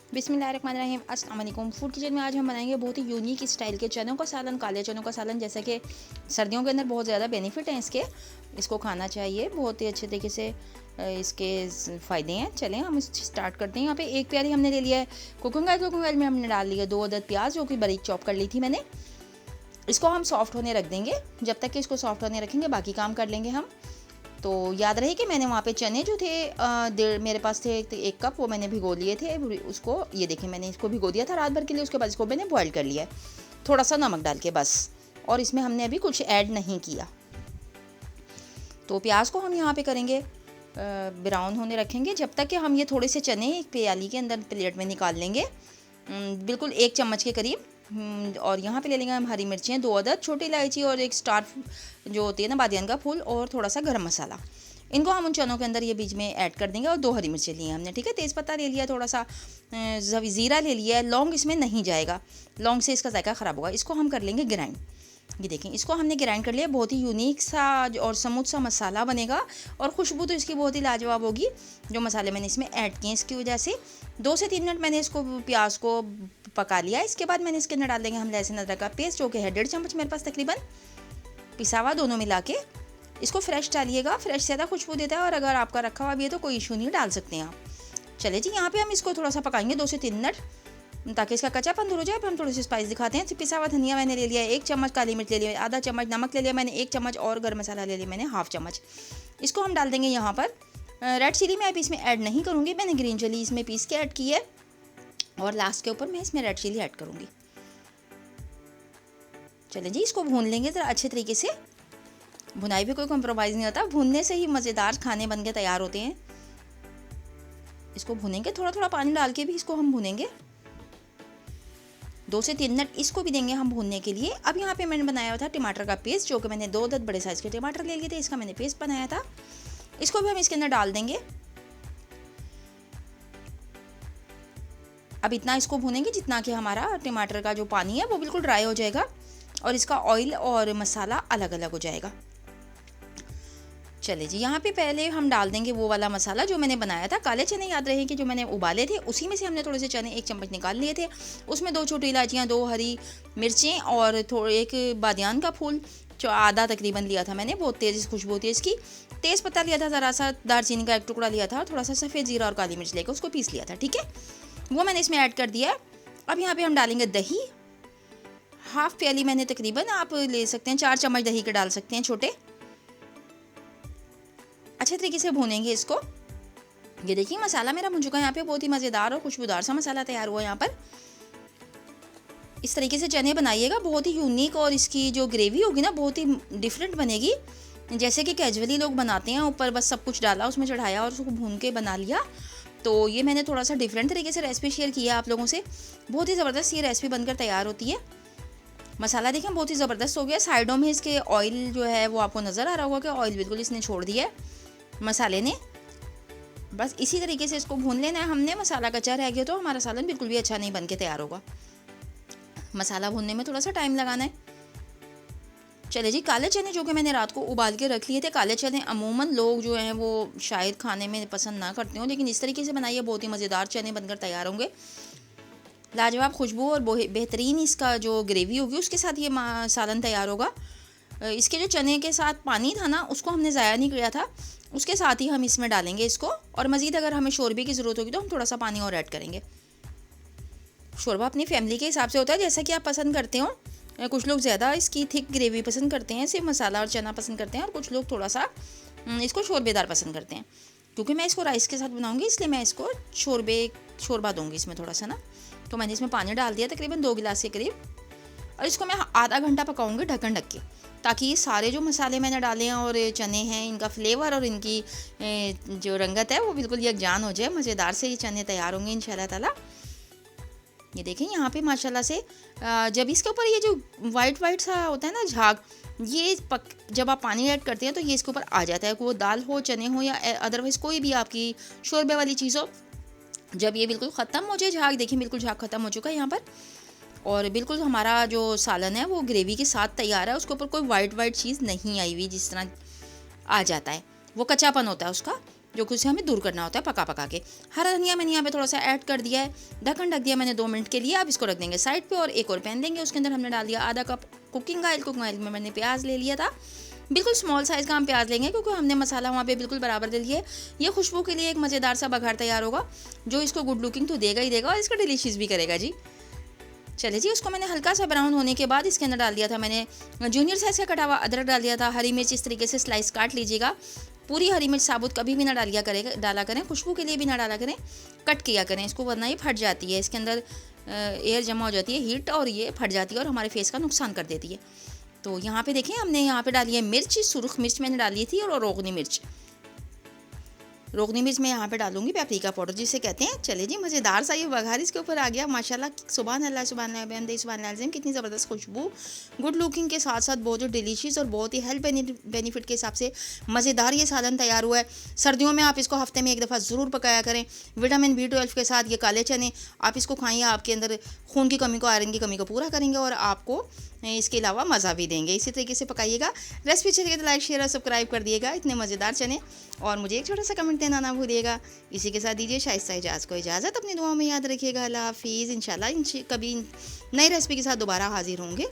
बिस्मिल्लाहिर्रहमानिर्रहीम। अस्सलाम वालेकुम। फूड किचन में आज हम बनाएंगे बहुत ही यूनिक स्टाइल के चनों का सालन, काले चनों का सालन। जैसा कि सर्दियों के अंदर बहुत ज़्यादा बेनिफिट हैं इसके, इसको खाना चाहिए बहुत ही अच्छे तरीके से। इसके फ़ायदे हैं। चलें हम स्टार्ट करते हैं। यहाँ पे एक प्याली हमने ले लिया है कुकिंग ऑयल। कुकिंग ऑयल में हमने डाल लिया 2 अदद प्याज, जो कि बारीक चॉप कर ली थी मैंने। इसको हम सॉफ्ट होने रख देंगे। जब तक कि इसको सॉफ्ट होने रखेंगे बाकी काम कर लेंगे हम। तो याद रहे कि मैंने वहाँ पे चने जो थे मेरे पास थे 1 कप, वो मैंने भिगो लिए थे। उसको ये देखें, मैंने इसको भिगो दिया था रात भर के लिए। उसके बाद इसको मैंने बॉईल कर लिया है थोड़ा सा नमक डाल के बस। और इसमें हमने अभी कुछ ऐड नहीं किया। तो प्याज को हम यहाँ पे करेंगे ब्राउन होने रखेंगे, जब तक कि हम ये थोड़े से चने एक प्याली के अंदर प्लेट में निकाल लेंगे, बिल्कुल 1 चम्मच के करीब। और यहाँ पे ले लेंगे हम हरी मिर्चें 2 अदद, छोटी इलायची और 1 स्टार जो होती है ना बादियान का फूल, और थोड़ा सा गरम मसाला। इनको हम उन चनों के अंदर ये बीच में ऐड कर देंगे। और 2 हरी मिर्चें लिए हमने, ठीक है। तेज़पत्ता ले लिया, थोड़ा सा ज़ीरा ले लिया है। लौंग इसमें नहीं जाएगा, लौंग से इसका जायका ख़राब होगा। इसको हम कर लेंगे ग्राइंड। ये देखें, इसको हमने ग्राइंड कर लिया। बहुत ही यूनिक सा और स्मूथ सा मसाला बनेगा, और खुशबू तो इसकी बहुत ही लाजवाब होगी जो मसाले मैंने इसमें ऐड किए। इसकी वजह से 2 से 3 मिनट मैंने इसको प्याज को पका लिया। इसके बाद मैंने इसके अंदर डाल देंगे हम लहसुन अदरक का पेस्ट, जो कि है 1.5 चम्मच मेरे पास तकरीबन पिसा हुआ, दोनों मिला के। इसको फ्रेश डालिएगा, फ्रेश ज़्यादा खुशबू देता है, और अगर आपका रखा हुआ भी है तो कोई इशू नहीं, डाल सकते हैं आप। चले जी, यहाँ पे हम इसको थोड़ा सा पकाएंगे 2 से 3 मिनट, ताकि इसका कच्चापन दूर हो जाए। फिर हम थोड़ी सी स्पाइस दिखाते हैं। पिसा हुआ धनिया मैंने ले लिया 1 चम्मच, काली मिर्च ले लिया आधा चम्मच, नमक ले लिया मैंने 1 चम्मच, और गर्म मसाला ले लिया मैंने हाफ चम्मच। इसको हम डाल देंगे यहाँ पर। रेड चिली मैं अभी इसमें ऐड नहीं करूँगी, मैंने ग्रीन चिली इसमें पीस के ऐड की है, और लास्ट के ऊपर मैं इसमें रेड चिली ऐड करूँगी। चलें जी, इसको भून लेंगे ज़रा अच्छे तरीके से। भुनाई भी कोई कॉम्प्रोमाइज़ नहीं होता, भूनने से ही मज़ेदार खाने बन के तैयार होते हैं। इसको भूनेंगे, थोड़ा थोड़ा पानी डाल के भी इसको हम भूनेंगे 2 से 3 मिनट। इसको भी देंगे हम भूनने के लिए। अब यहाँ पे मैंने बनाया हुआ था टमाटर का पेस्ट, जो कि मैंने 2 अदद बड़े साइज़ के टमाटर ले लिए थे, इसका मैंने पेस्ट बनाया था। इसको भी हम इसके अंदर डाल देंगे। अब इतना इसको भूनेंगे जितना कि हमारा टमाटर का जो पानी है वो बिल्कुल ड्राई हो जाएगा, और इसका ऑयल और मसाला अलग अलग हो जाएगा। चले जी, यहाँ पे पहले हम डाल देंगे वो वाला मसाला जो मैंने बनाया था। काले चने याद रहे कि जो मैंने उबाले थे, उसी में से हमने थोड़े से चने 1 चम्मच निकाल लिए थे। उसमें 2 छोटी इलायचियाँ, 2 हरी मिर्चें, और थोड़े 1 बादियान का फूल जो आधा तकरीबन लिया था मैंने, बहुत तेज़ खुशबू होती है इसकी। तेज़ पत्ता लिया था, ज़रा सा दालचीनी का 1 टुकड़ा लिया था, और थोड़ा सा सफ़ेद ज़ीरा और काली मिर्च लेकर उसको पीस लिया था, ठीक है। वो मैंने इसमें ऐड कर दिया है। अब यहाँ पर हम डालेंगे दही। हाफ़ प्याली मैंने तकरीबन, आप ले सकते हैं 4 चम्मच दही के डाल सकते हैं छोटे। अच्छे तरीके से भूनेंगे इसको। ये देखिए, मसाला मेरा भुन चुका है। यहाँ पे बहुत ही मज़ेदार और खुशबूदार सा मसाला तैयार हुआ है यहाँ पर। इस तरीके से चने बनाइएगा, बहुत ही यूनिक, और इसकी जो ग्रेवी होगी ना बहुत ही डिफरेंट बनेगी। जैसे कि कैजुअली लोग बनाते हैं, ऊपर बस सब कुछ डाला, उसमें चढ़ाया और उसको भून के बना लिया। तो ये मैंने थोड़ा सा डिफरेंट तरीके से रेसिपी शेयर किया है आप लोगों से। बहुत ही ज़बरदस्त ये रेसिपी बनकर तैयार होती है। मसाला देखें बहुत ही ज़बरदस्त हो गया। साइडों में इसके ऑयल जो है वो आपको नज़र आ रहा होगा कि ऑयल बिल्कुल इसने छोड़ दिया है मसाले ने। बस इसी तरीके से इसको भून लेना है हमने। मसाला कच्चा रह गया तो हमारा सालन बिल्कुल भी अच्छा नहीं बन के तैयार होगा। मसाला भूनने में थोड़ा सा टाइम लगाना है। चले जी, काले चने जो कि मैंने रात को उबाल के रख लिए थे। काले चने अमूमन लोग जो हैं वो शायद खाने में पसंद ना करते हो, लेकिन इस तरीके से बनाइए, बहुत ही मज़ेदार चने बनकर तैयार होंगे। लाजवाब खुशबू और बेहतरीन इसका जो ग्रेवी होगी उसके साथ ये सालन तैयार होगा। इसके जो चने के साथ पानी था ना, उसको हमने ज़ाया नहीं किया था, उसके साथ ही हम इसमें डालेंगे इसको। और मज़ीद अगर हमें शोरबे की ज़रूरत होगी तो हम थोड़ा सा पानी और ऐड करेंगे। शोरबा अपनी फैमिली के हिसाब से होता है, जैसा कि आप पसंद करते हो। कुछ लोग ज़्यादा इसकी थिक ग्रेवी पसंद करते हैं, सिर्फ मसाला और चना पसंद करते हैं, और कुछ लोग थोड़ा सा इसको शोरबेदार पसंद करते हैं। क्योंकि मैं इसको राइस के साथ बनाऊँगी, इसलिए मैं इसको शोरबा दूँगी इसमें थोड़ा सा ना। तो मैंने इसमें पानी डाल दिया तकरीबन 2 गिलास के करीब, और इसको मैं आधा घंटा पकाऊँगी ढक्कन ढक के, ताकि ये सारे जो मसाले मैंने डाले हैं और चने हैं, इनका फ्लेवर और इनकी जो रंगत है वो बिल्कुल यकजान हो जाए। मज़ेदार से ये चने तैयार होंगे इंशाल्लाह ताला। ये देखें यहाँ पे माशाल्लाह से जब इसके ऊपर ये जो वाइट सा होता है ना झाग, ये जब आप पानी ऐड करते हैं तो ये इसके ऊपर आ जाता है। वो दाल हो, चने हो, या अदरवाइज़ कोई भी आपकी शोरबे वाली चीज़ हो, जब ये बिल्कुल ख़त्म हो जाए झाग, देखिए बिल्कुल झाग ख़त्म हो चुका है यहाँ पर, और बिल्कुल हमारा जो सालन है वो ग्रेवी के साथ तैयार है। उसके ऊपर कोई वाइट चीज़ नहीं आई हुई, जिस तरह आ जाता है वो कच्चापन होता है उसका, जो कि उसे हमें दूर करना होता है पका पका के। हरा धनिया मैंने यहाँ पे थोड़ा सा ऐड कर दिया है, ढक्कन ढक दिया मैंने 2 मिनट के लिए। अब इसको रख देंगे साइड पे और एक और पैन लेंगे, उसके अंदर हमने डाल दिया आधा cup cooking oil. Cooking oil में मैंने प्याज ले लिया था, बिल्कुल स्मॉल साइज़ का हम प्याज लेंगे क्योंकि हमने मसाला वहाँ पे बिल्कुल बराबर दे लिया है। ये खुशबू के लिए एक मज़ेदार सा बघार तैयार होगा जो इसको गुड लुकिंग तो देगा ही देगा और इसको डिलीशियस भी करेगा जी। चलिए जी, उसको मैंने हल्का सा ब्राउन होने के बाद इसके अंदर डाल दिया था मैंने जूनियर साइज़ का कटा हुआ अदरक डाल दिया था। हरी मिर्च इस तरीके से स्लाइस काट लीजिएगा। पूरी हरी मिर्च साबुत कभी भी ना डाला करें, खुशबू के लिए भी ना डाला करें, कट किया करें इसको, वरना ये फट जाती है। इसके अंदर एयर जमा हो जाती है, हीट, और ये फट जाती है और हमारे फेस का नुकसान कर देती है। तो यहाँ पे देखें, हमने यहाँ पे डाली है मिर्च, सुरख मिर्च मैंने डाली थी, और रोगनी मिर्च मैं यहाँ पे डालूंगी, पेपरिका पाउडर जिसे कहते हैं। चले जी, मज़ेदार सा ये बघार इसके ऊपर आ गया माशाल्लाह। सुभान अल्लाह, सुभान अल्लाह, बेहमदे सुभान अल्लाह। कितनी ज़बरदस्त खुशबू, गुड लुकिंग के साथ साथ बहुत जो डिलीशियस और बहुत ही हेल्थ बेनिफिट के हिसाब से मज़ेदार ये सालन तैयार हुआ है। सर्दियों में आप इसको हफ्ते में एक दफ़ा ज़रूर पकाया करें। विटामिन B12 के साथ ये काले चने आप इसको खाइए, आपके अंदर खून की कमी को, आयरन की कमी को पूरा करेंगे और आपको इसके अलावा मज़ा भी देंगे। इसी तरीके से पकाइएगा। रेसिपी अच्छी लगे तो लाइक, शेयर और सब्सक्राइब कर दिएगा। इतने मज़ेदार चने, और मुझे एक छोटा सा कमेंट देना ना भूलिएगा। इसी के साथ दीजिए शाइस्ता इजाज़ को इजाज़त। अपनी दुआ में याद रखिएगा। अल्लाह हाफिज़। इंशाल्लाह कभी नई रेसिपी के साथ दोबारा हाजिर होंगे।